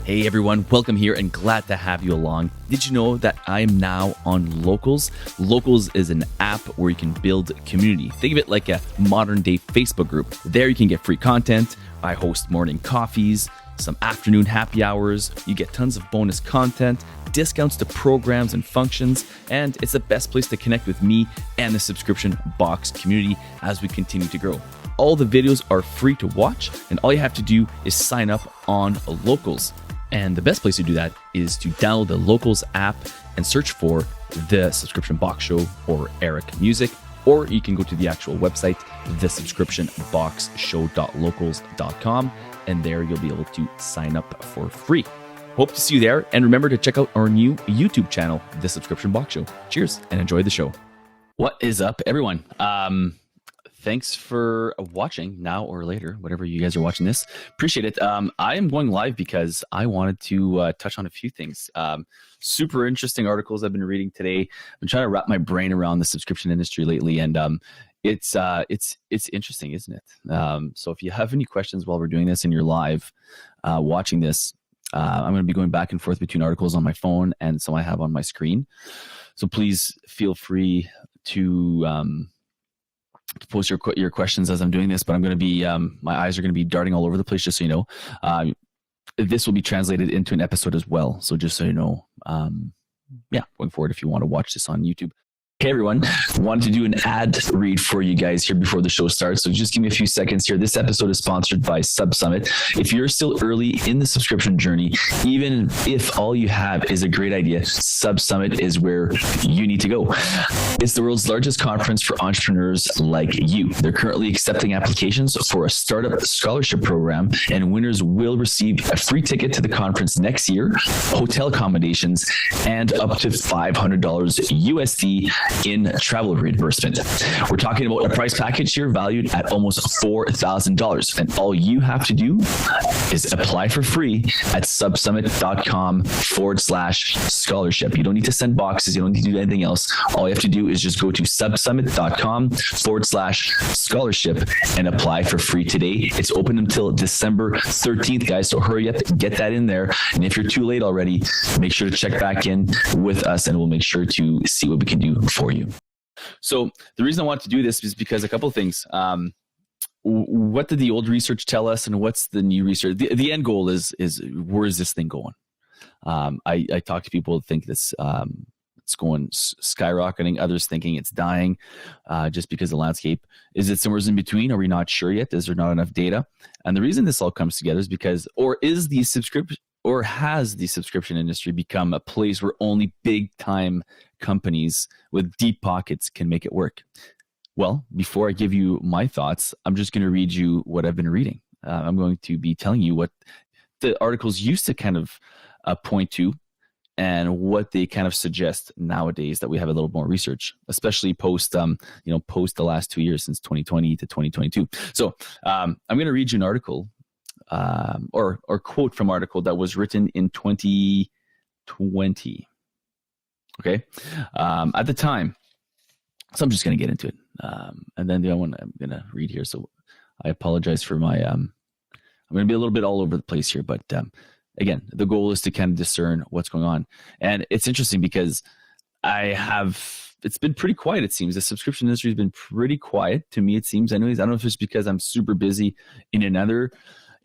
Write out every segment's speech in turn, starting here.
Hey everyone, welcome here and glad to have you along. Did you know that I am now on Locals? Locals is an app where you can build community. Think of it like a modern day Facebook group. There you can get free content. I host morning coffees, some afternoon happy hours. You get tons of bonus content, discounts to programs and functions, and it's the best place to connect with me and the subscription box community as we continue to grow. All the videos are free to watch, and all you have to do is sign up on Locals. And the best place to do that is to download the Locals app and search for The Subscription Box Show or Eric Music, or you can go to the actual website, thesubscriptionboxshow.locals.com, and there you'll be able to sign up for free. Hope to see you there, and remember to check out our new YouTube channel, The Subscription Box Show. Cheers, and enjoy the show. What is up, everyone? Thanks for watching now or later, whatever you guys are watching this. Appreciate it. I am going live because I wanted to touch on a few things. Super interesting articles I've been reading today. I've been trying to wrap my brain around the subscription industry lately, and it's interesting, isn't it? So if you have any questions while we're doing this and you're live watching this, I'm going to be going back and forth between articles on my phone and some I have on my screen. So please feel free to post your questions as I'm doing this, but I'm going to be, my eyes are going to be darting all over the place, just so you know. This will be translated into an episode as well. So just so you know, going forward, if you want to watch this on YouTube. Okay, everyone, wanted to do an ad read for you guys here before the show starts. So just give me a few seconds here. This episode is sponsored by SubSummit. If you're still early in the subscription journey, even if all you have is a great idea, SubSummit is where you need to go. It's the world's largest conference for entrepreneurs like you. They're currently accepting applications for a startup scholarship program, and winners will receive a free ticket to the conference next year, hotel accommodations, and up to $500 USD in travel reimbursement. We're talking about a price package here valued at almost $4,000. And all you have to do is apply for free at subsummit.com/scholarship. You don't need to send boxes. You don't need to do anything else. All you have to do is just go to subsummit.com/scholarship and apply for free today. It's open until December 13th, guys. So hurry up, get that in there. And if you're too late already, make sure to check back in with us and we'll make sure to see what we can do for you. So the reason I want to do this is because a couple of things. What did the old research tell us, and what's the new research? The end goal is where is this thing going? I talk to people who think this it's going skyrocketing. Others thinking it's dying just because the landscape. Is it somewhere in between? Are we not sure yet? Is there not enough data? And the reason this all comes together is because, has the subscription industry become a place where only big time companies with deep pockets can make it work? Well, before I give you my thoughts, I'm just going to read you what I've been reading. I'm going to be telling you what the articles used to kind of point to and what they kind of suggest nowadays that we have a little more research, especially post the last 2 years since 2020 to 2022. So I'm going to read you an article or quote from article that was written in 2020. Okay. At the time, so I'm just going to get into it. And then the other one I'm going to read here. So I apologize for my, I'm going to be a little bit all over the place here, but again, the goal is to kind of discern what's going on. And it's interesting because it's been pretty quiet, it seems. The subscription industry has been pretty quiet to me, it seems. Anyways, I don't know if it's because I'm super busy in another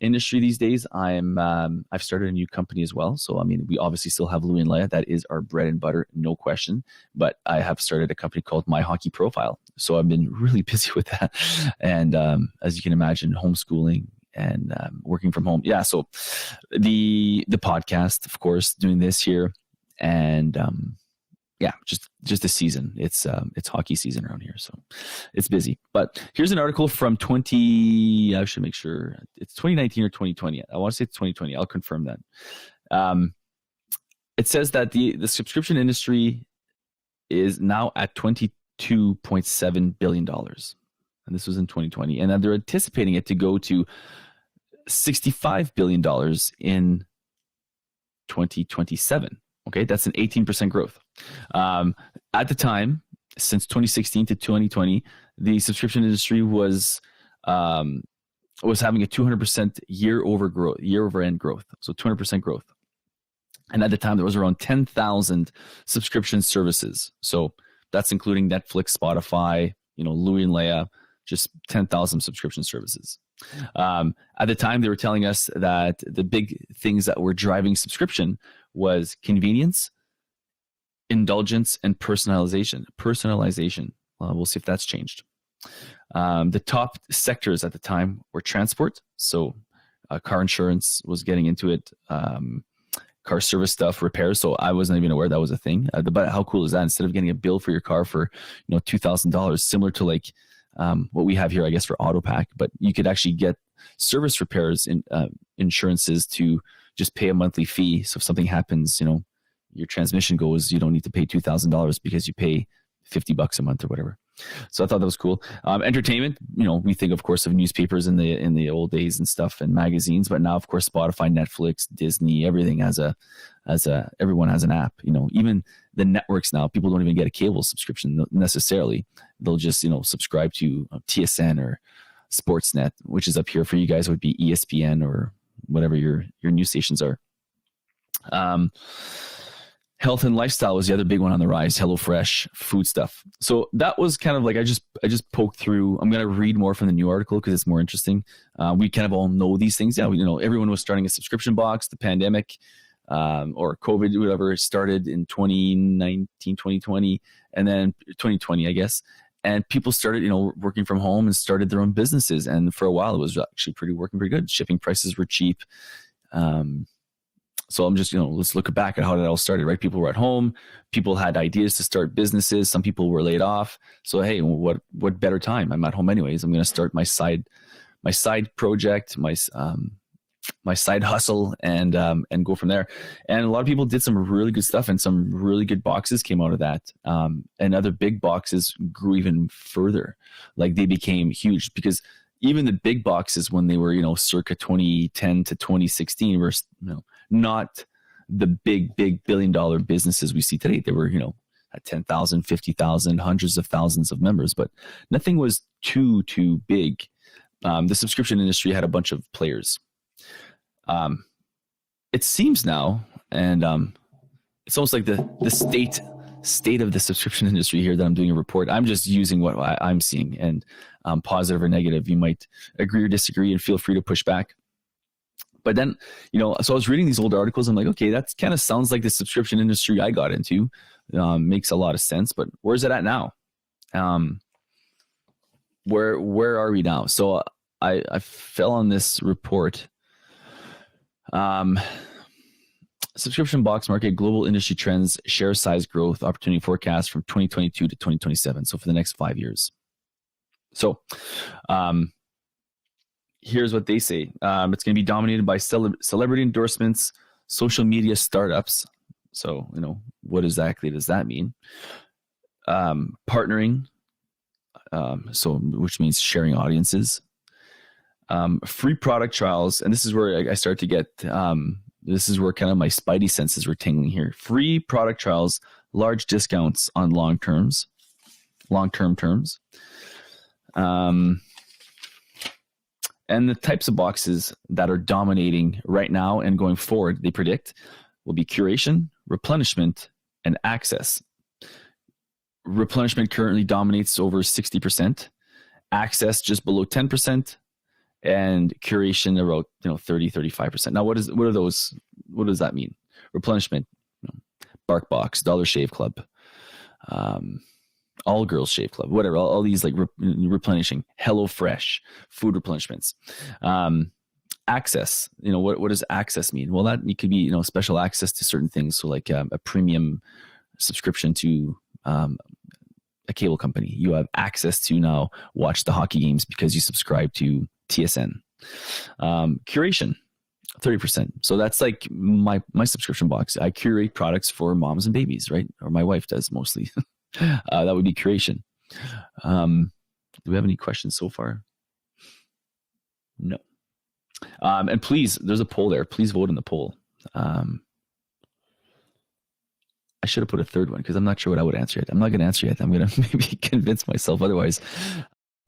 industry these days. I've started a new company as well. So, I mean, we obviously still have Louis and Leia. That is our bread and butter, no question. But I have started a company called My Hockey Profile. So I've been really busy with that. And as you can imagine, homeschooling and working from home. Yeah. So the podcast, of course, doing this here, and just the season. It's hockey season around here, so it's busy. But here's an article from I should make sure it's 2019 or 2020. I want to say it's 2020. I'll confirm that. It says that the subscription industry is now at $22.7 billion. And this was in 2020. And then they're anticipating it to go to $65 billion in 2027. Okay, that's an 18% growth. At the time, since 2016 to 2020, the subscription industry was was having a 200% year over end growth. So 200% growth. And at the time, there was around 10,000 subscription services. So that's including Netflix, Spotify, Louis and Leia, just 10,000 subscription services. At the time, they were telling us that the big things that were driving subscription was convenience, indulgence, and personalization. We'll see if that's changed. The top sectors at the time were transport. So car insurance was getting into it. Car service stuff, repairs. So I wasn't even aware that was a thing. But how cool is that? Instead of getting a bill for your car for $2,000, similar to like what we have here, I guess, for AutoPack, but you could actually get service repairs in insurances to just pay a monthly fee. So if something happens, your transmission goes, you don't need to pay $2,000 because you pay $50 a month or whatever. So I thought that was cool. Entertainment, we think, of course, of newspapers in the old days and stuff, and magazines, but now, of course, Spotify, Netflix, Disney, everything everyone has an app. Even the networks now, people don't even get a cable subscription necessarily. They'll just subscribe to TSN or Sportsnet, which is up here for you guys would be ESPN or whatever your news stations are. Health and lifestyle was the other big one on the rise. HelloFresh, food stuff. So that was kind of like I just poked through. I'm going to read more from the new article because it's more interesting. We kind of all know these things. Yeah, everyone was starting a subscription box. The pandemic or COVID, whatever, started in 2019, 2020, and then 2020, I guess. And people started, working from home and started their own businesses. And for a while, it was actually working pretty good. Shipping prices were cheap. So I'm just, let's look back at how that all started, right? People were at home. People had ideas to start businesses. Some people were laid off. So, hey, what better time? I'm at home anyways. I'm going to start my side project, my side hustle, and go from there. And a lot of people did some really good stuff, and some really good boxes came out of that. And other big boxes grew even further. Like they became huge because even the big boxes, when they were, circa 2010 to 2016, were, not the big billion-dollar businesses we see today. They were, at 10,000, 50,000, hundreds of thousands of members, but nothing was too big. The subscription industry had a bunch of players. It seems now, and it's almost like the state of the subscription industry here that I'm doing a report. I'm just using what I'm seeing, and positive or negative. You might agree or disagree, and feel free to push back. But then, so I was reading these old articles. I'm like, okay, that kind of sounds like the subscription industry I got into. Makes a lot of sense. But where's it at now? Where are we now? So I fell on this report. Subscription box market, global industry trends, share size growth, opportunity forecast from 2022 to 2027. So for the next 5 years. So, here's what they say. It's going to be dominated by celebrity endorsements, social media startups. So, what exactly does that mean? Partnering, which means sharing audiences. Free product trials, and this is where I start to get, this is where kind of my spidey senses were tingling here. Free product trials, large discounts on long-term terms. And the types of boxes that are dominating right now and going forward, they predict, will be curation, replenishment, and access. Replenishment currently dominates over 60%, access just below 10%, and curation about 30-35%. Now, what are those? What does that mean? Replenishment, BarkBox, Dollar Shave Club, All Girls Shave Club, whatever. All these like replenishing, HelloFresh, food replenishments. Access, what does access mean? Well, that could be special access to certain things. So like a premium subscription to a cable company. You have access to now watch the hockey games because you subscribe to TSN. Curation, 30%. So that's like my subscription box. I curate products for moms and babies, right? Or my wife does mostly. That would be curation. Do we have any questions so far? No. And please, there's a poll there. Please vote in the poll. I should have put a third one because I'm not sure what I would answer yet. I'm not going to answer yet. I'm going to maybe convince myself otherwise.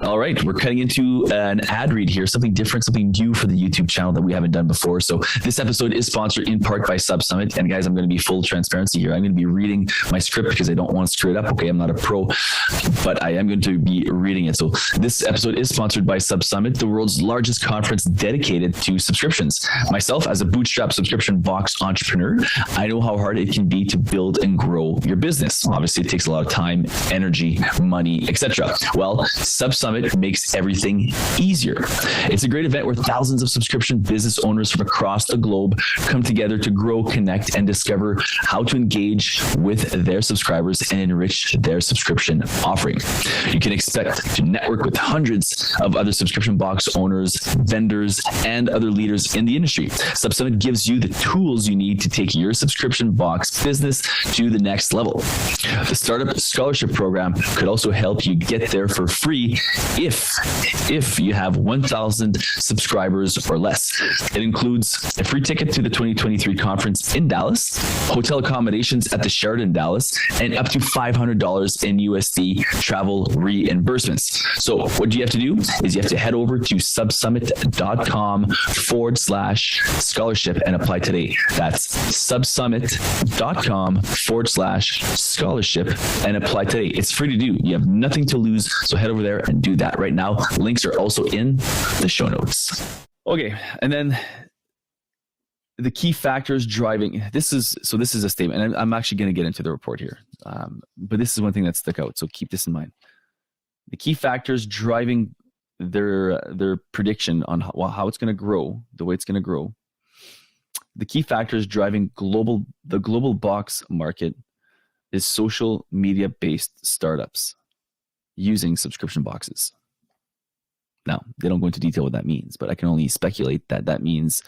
All right, we're cutting into an ad read here, something different, something new for the YouTube channel that we haven't done before. So this episode is sponsored in part by SubSummit. And guys, I'm going to be full transparency here. I'm going to be reading my script because I don't want to screw it up. Okay, I'm not a pro, but I am going to be reading it. So this episode is sponsored by SubSummit, the world's largest conference dedicated to subscriptions. Myself, as a bootstrap subscription box entrepreneur, I know how hard it can be to build and grow your business. Obviously, it takes a lot of time, energy, money, etc. Well, SubSummit makes everything easier. It's a great event where thousands of subscription business owners from across the globe come together to grow, connect, and discover how to engage with their subscribers and enrich their subscription offering. You can expect to network with hundreds of other subscription box owners, vendors, and other leaders in the industry. SubSummit gives you the tools you need to take your subscription box business to the next level. The Startup Scholarship Program could also help you get there for free if you have 1,000 subscribers or less. It includes a free ticket to the 2023 conference in Dallas, hotel accommodations at the Sheraton Dallas, and up to $500 in USD travel reimbursements. So what you have to do is you have to head over to subsummit.com/scholarship and apply today. That's subsummit.com/scholarship and apply today. It's free to do. You have nothing to lose. So head over there and do that right now. Links are also in the show notes. Okay. And then the key factors driving this is a statement, and I'm actually going to get into the report here. But this is one thing that stuck out. So keep this in mind. The key factors driving their prediction on how it's going to grow, the way it's going to grow. The key factors driving the global box market is social media based startups using subscription boxes. Now, they don't go into detail what that means, but I can only speculate that that means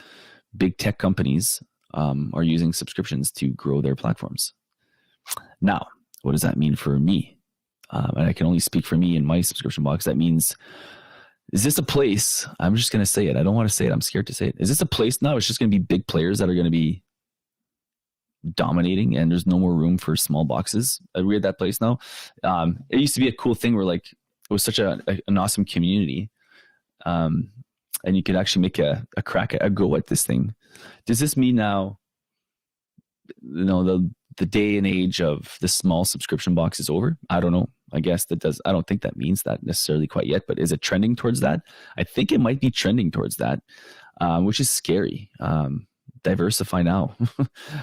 big tech companies are using subscriptions to grow their platforms. Now, what does that mean for me? And I can only speak for me in my subscription box. That means, is this a place? I'm just going to say it. I don't want to say it. I'm scared to say it. Is this a place now? It's just going to be big players that are going to be dominating, and there's no more room for small boxes. We're at that place now. It used to be a cool thing where like it was such an awesome community, and you could actually make a go at this thing. Does this mean now, the day and age of the small subscription box is over? I don't know. I guess that does. I don't think that means that necessarily quite yet, but is it trending towards that? I think it might be trending towards that, which is scary. Diversify now.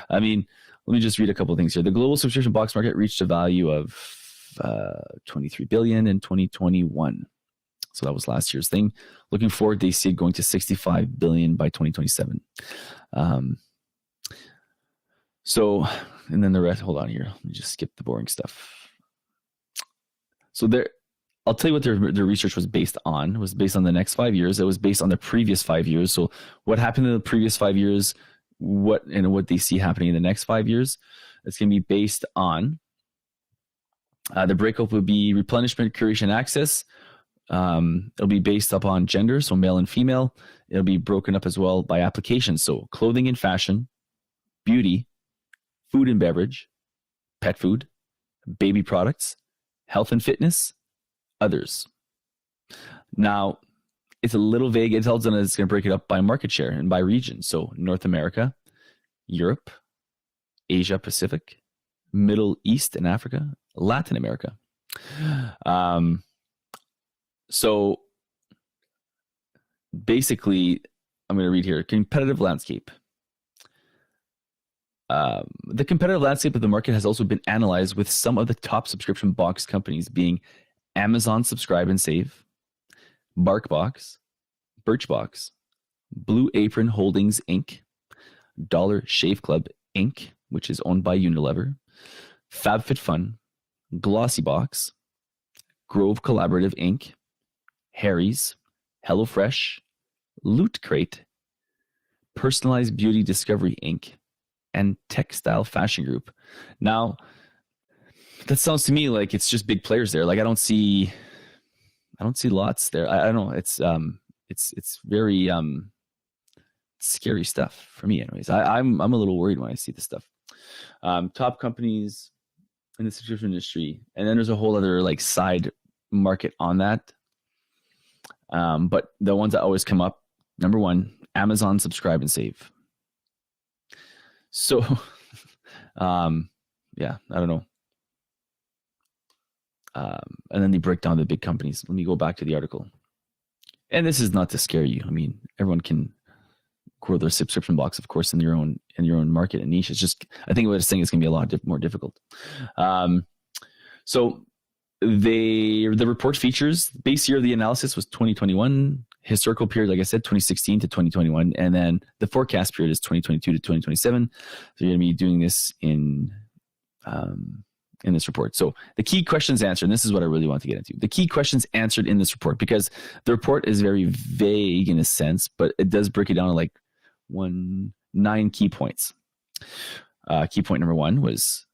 I mean, let me just read a couple of things here. The global subscription box market reached a value of $23 billion in 2021. So that was last year's thing. Looking forward, they see it going to $65 billion by 2027. And then the rest, hold on here. Let me just skip the boring stuff. So I'll tell you what their research was based on. It was based on the next 5 years. It was based on the previous 5 years. So what happened in the previous 5 years, what they see happening in the next 5 years. It's going to be based on the breakup would be replenishment, curation, access. It'll be based upon gender, so male and female. It'll be broken up as well by applications. So clothing and fashion, beauty, food and beverage, pet food, baby products, health and fitness, others. Now, it's a little vague. It tells them that it's going to break it up by market share and by region. So North America, Europe, Asia Pacific, Middle East and Africa, Latin America. So basically, I'm going to read here, competitive landscape. The competitive landscape of the market has also been analyzed, with some of the top subscription box companies being Amazon Subscribe and Save, BarkBox, Birchbox, Blue Apron Holdings Inc., Dollar Shave Club Inc., which is owned by Unilever, FabFitFun, Glossybox, Grove Collaborative Inc., Harry's, HelloFresh, Loot Crate, Personalized Beauty Discovery Inc., and Textile Fashion Group. Now, that sounds to me like it's just big players there. Like I don't see lots there. I don't know. It's very scary stuff for me, anyways. I'm a little worried when I see this stuff. Top companies in the subscription industry, and then there's a whole other like side market on that. But the ones that always come up, number one, Amazon Subscribe and Save. So, yeah, I don't know. And then they break down the big companies. Let me go back to the article. And this is not to scare you. I mean, everyone can grow their subscription box, of course, in your own market and niche. It's just, I think what it's saying is going to be a lot more difficult. So the report features base year of the analysis was 2021, historical period, like I said, 2016 to 2021, and then the forecast period is 2022 to 2027. So you're going to be doing this in this report. So the key questions answered, and this is what I really want to get into. The key questions answered in this report, because the report is very vague in a sense, but it does break it down to like 9 key points. Key point number 1 was,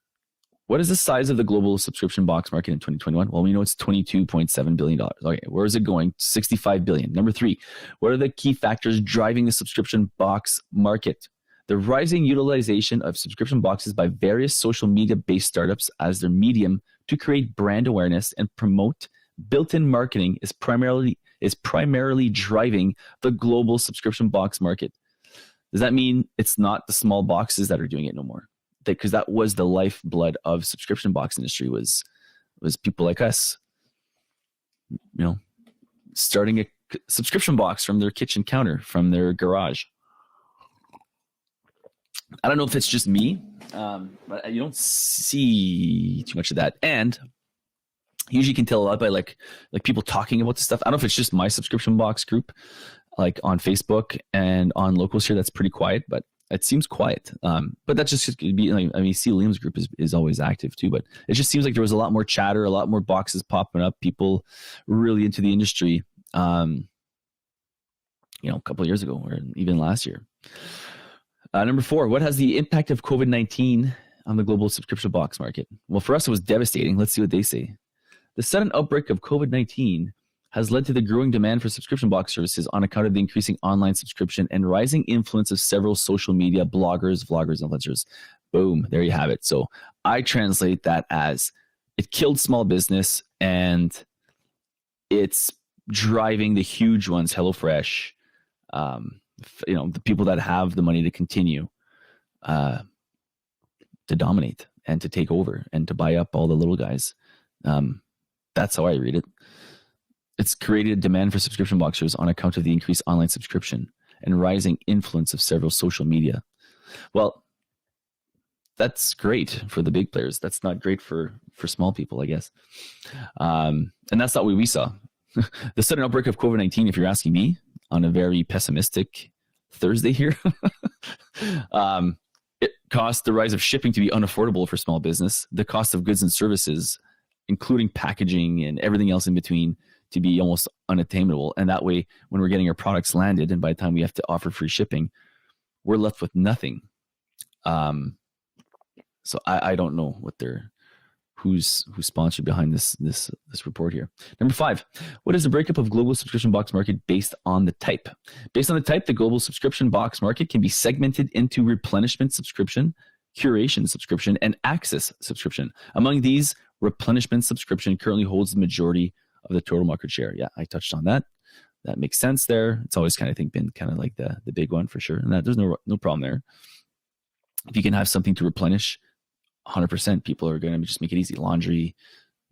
what is the size of the global subscription box market in 2021? Well, we know it's $22.7 billion. Okay, where is it going? $65 billion. Number 3, what are the key factors driving the subscription box market? The rising utilization of subscription boxes by various social media-based startups as their medium to create brand awareness and promote built-in marketing is primarily driving the global subscription box market. Does that mean it's not the small boxes that are doing it no more? Because that was the lifeblood of subscription box industry was people like us, starting a subscription box from their kitchen counter, from their garage. I don't know if it's just me, but you don't see too much of that. And usually you can tell a lot by like people talking about this stuff. I don't know if it's just my subscription box group, like on Facebook and on locals here, that's pretty quiet, but it seems quiet. But that's just be, you see Liam's group is always active too, but it just seems like there was a lot more chatter, a lot more boxes popping up, people really into the industry, a couple of years ago or even last year. Number 4, what has the impact of COVID-19 on the global subscription box market? Well, for us, it was devastating. Let's see what they say. The sudden outbreak of COVID-19 has led to the growing demand for subscription box services on account of the increasing online subscription and rising influence of several social media bloggers, vloggers, influencers. Boom, there you have it. So I translate that as it killed small business and it's driving the huge ones, HelloFresh, the people that have the money to continue to dominate and to take over and to buy up all the little guys. That's how I read it. It's created a demand for subscription boxers on account of the increased online subscription and rising influence of several social media. Well, that's great for the big players. That's not great for small people, I guess. And that's not what we saw. The sudden outbreak of COVID-19, if you're asking me, on a very pessimistic Thursday here, it caused the rise of shipping to be unaffordable for small business, the cost of goods and services, including packaging and everything else in between, to be almost unattainable. And that way, when we're getting our products landed, and by the time we have to offer free shipping, we're left with nothing. So I don't know who's sponsored behind this report here. Number 5, what is the breakup of global subscription box market based on the type? Based on the type, the global subscription box market can be segmented into replenishment subscription, curation subscription, and access subscription. Among these, replenishment subscription currently holds the majority of the total market share. Yeah, I touched on that. That makes sense there. It's always been kind of like the big one for sure. And there's no problem there. If you can have something to replenish, 100% people are going to just make it easy. Laundry,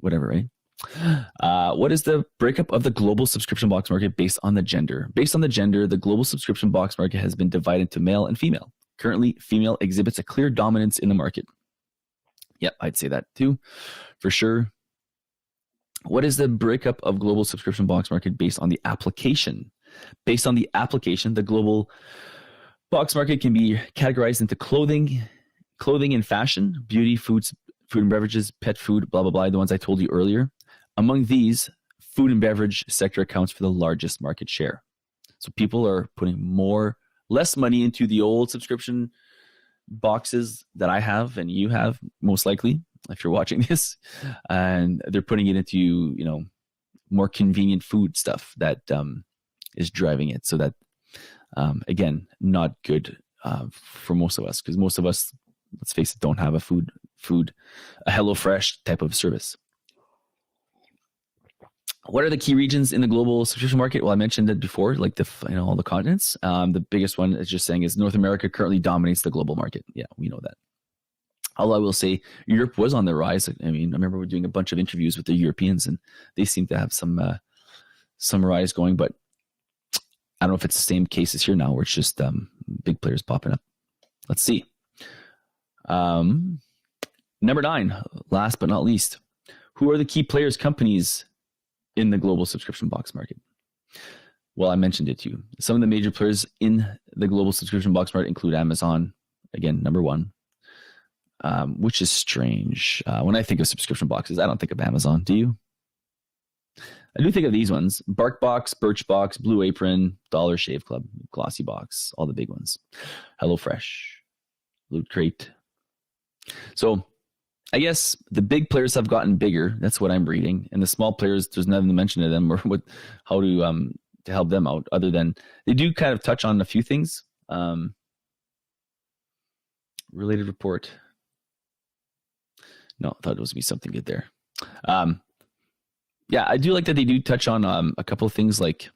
whatever, right? What is the breakup of the global subscription box market based on the gender? Based on the gender, the global subscription box market has been divided to male and female. Currently, female exhibits a clear dominance in the market. Yep, I'd say that too, for sure. What is the breakup of global subscription box market based on the application? Based on the application, the global box market can be categorized into clothing and fashion, beauty, food and beverages, pet food, blah, blah, blah, the ones I told you earlier. Among these, food and beverage sector accounts for the largest market share. So people are putting less money into the old subscription boxes that I have and you have, most likely, if you're watching this, and they're putting it into, more convenient food stuff that is driving it. So that, again, not good for most of us, because most of us, let's face it, don't have a HelloFresh type of service. What are the key regions in the global subscription market? Well, I mentioned it before, like all the continents. The biggest one is just saying is North America currently dominates the global market. Yeah, we know that. Although I will say Europe was on the rise. I mean, I remember we're doing a bunch of interviews with the Europeans, and they seem to have some rise going. But I don't know if it's the same case as here now, where it's just big players popping up. Let's see. Number 9, last but not least, who are the key players, companies in the global subscription box market? Well, I mentioned it to you. Some of the major players in the global subscription box market include Amazon, again, number 1, which is strange. When I think of subscription boxes, I don't think of Amazon. Do you? I do think of these ones: BarkBox, Birchbox, Blue Apron, Dollar Shave Club, Glossy Box, all the big ones. HelloFresh, Loot Crate. So I guess the big players have gotten bigger. That's what I'm reading. And the small players, there's nothing to mention to them or how to help them out, other than they do kind of touch on a few things. Related report. No, I thought it was going to be something good there. Yeah, I do like that they do touch on a couple of things, like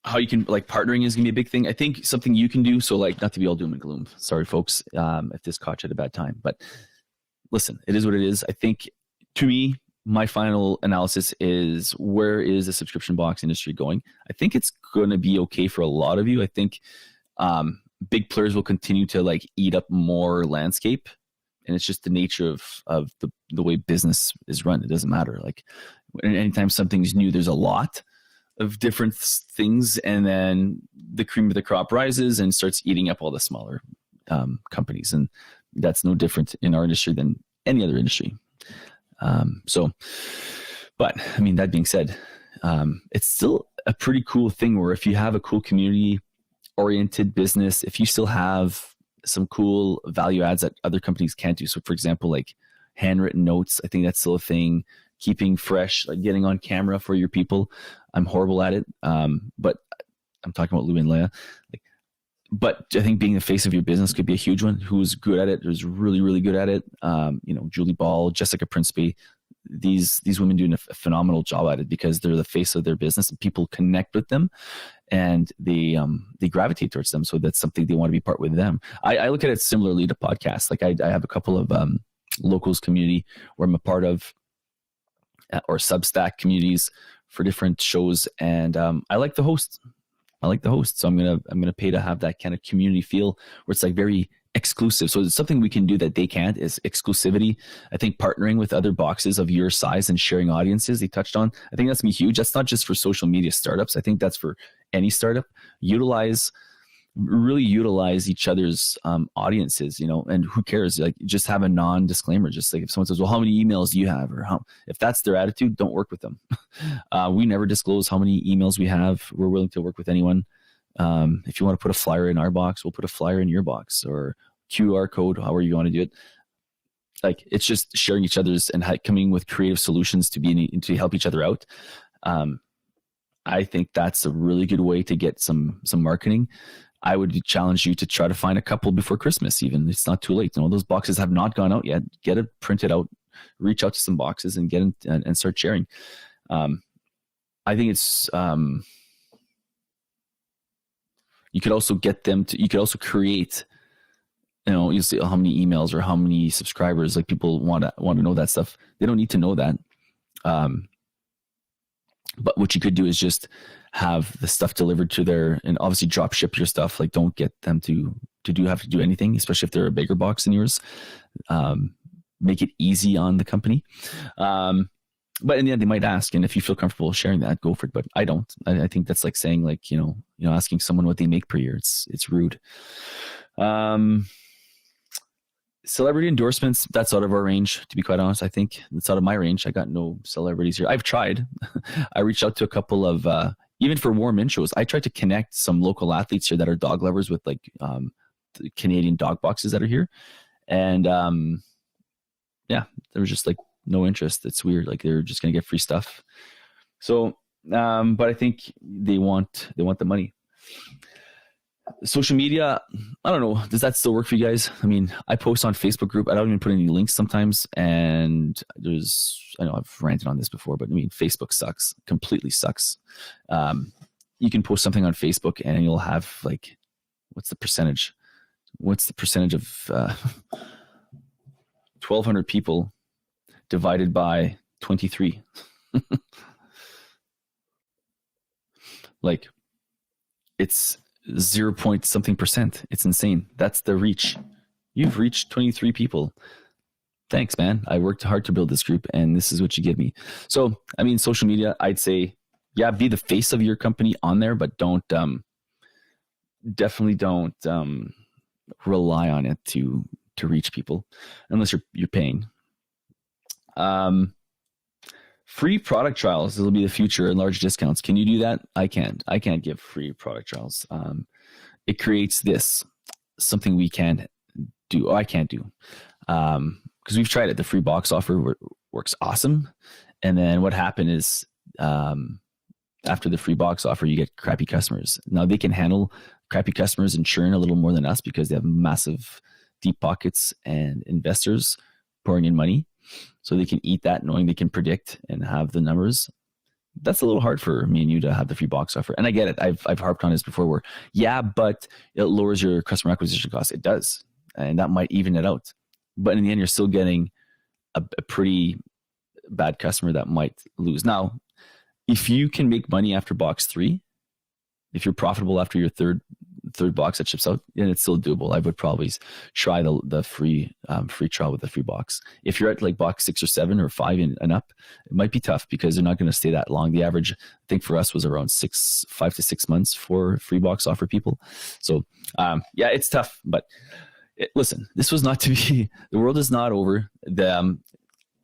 how you can, like, partnering is going to be a big thing. I think something you can do, so like, not to be all doom and gloom. Sorry, folks, if this caught you at a bad time. But listen, it is what it is. I think, to me, my final analysis is, where is the subscription box industry going? I think it's going to be okay for a lot of you. I think big players will continue to like eat up more landscape. And it's just the nature of the way business is run. It doesn't matter. Like, anytime something's new, there's a lot of different things, and then the cream of the crop rises and starts eating up all the smaller companies. And that's no different in our industry than any other industry. But I mean, that being said, it's still a pretty cool thing where if you have a cool community-oriented business, if you still have some cool value adds that other companies can't do. So for example, like handwritten notes, I think that's still a thing. Keeping fresh, like getting on camera for your people. I'm horrible at it. But I'm talking about Lou and Leia. But I think being the face of your business could be a huge one. Who's good at it, who's really, really good at it. Julie Ball, Jessica Principe, these women doing a phenomenal job at it, because they're the face of their business and people connect with them, and they gravitate towards them. So that's something they want to be part with them. I look at it similarly to podcasts. Like I have a couple of locals community where I'm a part of, or Substack communities for different shows, and I like the host. So I'm gonna pay to have that kind of community feel where it's like very exclusive. So it's something we can do that they can't, is exclusivity. I think partnering with other boxes of your size and sharing audiences, they touched on, I think that's gonna be huge. That's not just for social media startups. I think that's for any startup. Really utilize each other's audiences, and who cares? Like, just have a non-disclaimer. Just like if someone says, well, how many emails do you have? Or if that's their attitude, don't work with them. We never disclose how many emails we have. We're willing to work with anyone. If you want to put a flyer in our box, we'll put a flyer in your box, or QR code, however you want to do it. Like, it's just sharing each other's and coming with creative solutions to help each other out. I think that's a really good way to get some marketing. I would challenge you to try to find a couple before Christmas. Even it's not too late. Those boxes have not gone out yet. Get it printed out. Reach out to some boxes and get in and start sharing. I think it's. You could also get them to. You could also create. You see how many emails or how many subscribers. Like, people want to know that stuff. They don't need to know that. But what you could do is just have the stuff delivered to and obviously drop ship your stuff. Like, don't get them to have to do anything, especially if they're a bigger box than yours. Make it easy on the company. But in the end, they might ask, and if you feel comfortable sharing that, go for it. But I don't. I think that's like saying, like, asking someone what they make per year. It's rude. Celebrity endorsements, that's out of our range, to be quite honest. I think it's out of my range. I got no celebrities here. I've tried. I reached out to a couple of, even for warm intros, I tried to connect some local athletes here that are dog lovers with, like, the Canadian dog boxes that are here. And there was just like no interest. It's weird. Like, they're just going to get free stuff. So, but I think they want the money. Social media, I don't know. Does that still work for you guys? I mean, I post on Facebook group. I don't even put any links sometimes. And I know I've ranted on this before, but I mean, Facebook sucks, completely sucks. You can post something on Facebook and you'll have like, what's the percentage? What's the percentage of 1,200 people divided by 23? Like, it's 0 point something percent. It's insane. That's the reach. You've reached 23 people. Thanks, man. I worked hard to build this group and this is what you give me. So, I mean, social media, I'd say, yeah, be the face of your company on there, but definitely don't rely on it to reach people unless you're paying. Free product trials will be the future and large discounts. Can you do that? I can't give free product trials. It creates something we can do. I can't do. Because we've tried it. The free box offer works awesome. And then what happened is after the free box offer, you get crappy customers. Now they can handle crappy customers and churn a little more than us because they have massive deep pockets and investors pouring in money. So they can eat that knowing they can predict and have the numbers. That's a little hard for me and you to have the free box offer. And I get it. I've harped on this before but it lowers your customer acquisition cost. It does. And that might even it out. But in the end, you're still getting a pretty bad customer that might lose. Now, if you can make money after box 3, if you're profitable after your third box that ships out, and it's still doable, I would probably try the free trial with the free box. If you're at like box 6 or 7 or 5 and up, it might be tough because they're not going to stay that long. The average, I think for us, was around 5 to 6 months for free box offer people. So yeah, it's tough. But listen, this was not to be. The world is not over.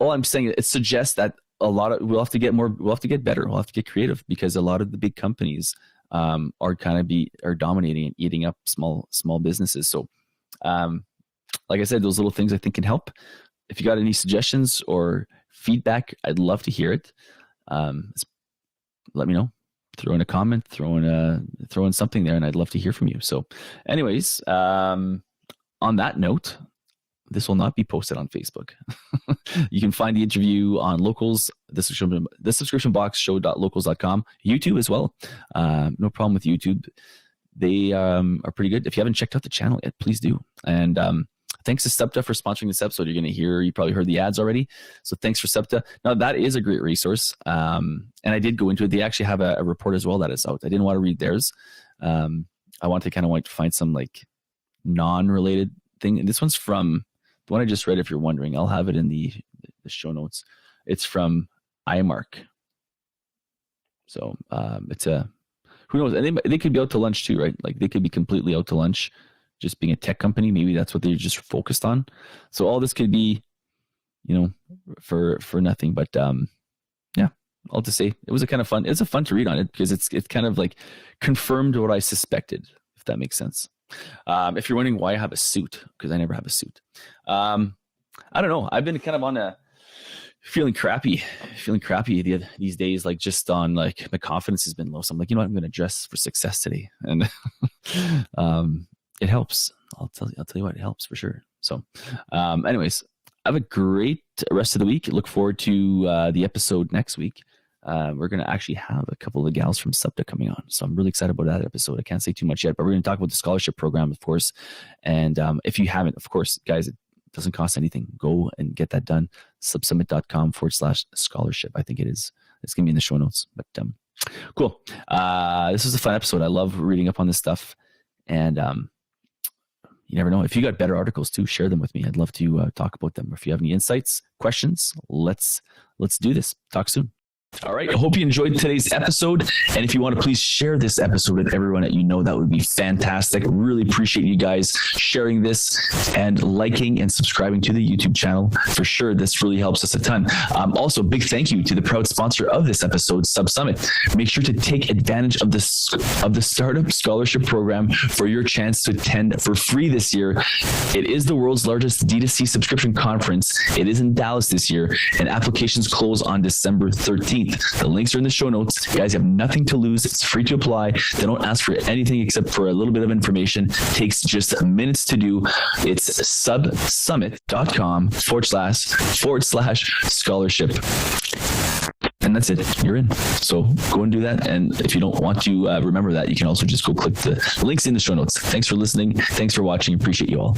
All I'm saying, it suggests that we'll have to get better. We'll have to get creative because a lot of the big companies are dominating and eating up small businesses. So, like I said, those little things I think can help. If you got any suggestions or feedback, I'd love to hear it. Let me know. Throw in a comment, throw in something there, and I'd love to hear from you. So, anyways, on that note, this will not be posted on Facebook. You can find the interview on Locals, the subscription box show.locals.com, YouTube as well. No problem with YouTube. They are pretty good. If you haven't checked out the channel yet, please do. And thanks to SEPTA for sponsoring this episode. You probably heard the ads already. So thanks for SEPTA. Now that is a great resource. And I did go into it. They actually have a report as well that is out. I didn't want to read theirs. I wanted to find some like non-related thing. And this one's from the one I just read. If you're wondering, I'll have it in the show notes. It's from iMark. So it's who knows? And they could be out to lunch too, right? Like they could be completely out to lunch, just being a tech company. Maybe that's what they're just focused on. So all this could be, for nothing. But yeah, I'll just say it was a kind of fun. It's a fun to read on it because it's kind of like confirmed what I suspected, if that makes sense. If you're wondering why I have a suit, because I never have a suit. I don't know. I've been kind of on feeling crappy these days, like just on like my confidence has been low. So I'm like, I'm going to dress for success today. And it helps. I'll tell you what, it helps for sure. So anyways, have a great rest of the week. Look forward to the episode next week. We're going to actually have a couple of the gals from SEPTA coming on. So I'm really excited about that episode. I can't say too much yet, but we're going to talk about the scholarship program, of course. And if you haven't, of course, guys, it doesn't cost anything. Go and get that done. subsummit.com/scholarship. I think it is. It's going to be in the show notes. But cool. This was a fun episode. I love reading up on this stuff. And you never know. If you got better articles too, share them with me. I'd love to talk about them. If you have any insights, questions, let's do this. Talk soon. All right. I hope you enjoyed today's episode. And if you want to please share this episode with everyone that you know, that would be fantastic. Really appreciate you guys sharing this and liking and subscribing to the YouTube channel. For sure, this really helps us a ton. Also, big thank you to the proud sponsor of this episode, Sub Summit. Make sure to take advantage of the Startup Scholarship Program for your chance to attend for free this year. It is the world's largest D2C subscription conference. It is in Dallas this year, and applications close on December 13th. 15th. The links are in the show notes. You guys have nothing to lose. It's free to apply. They don't ask for anything except for a little bit of information. It takes just minutes to do. It's subsummit.com/scholarship. And that's it. You're in. So go and do that. And if you don't want to remember that, you can also just go click the links in the show notes. Thanks for listening. Thanks for watching. Appreciate you all.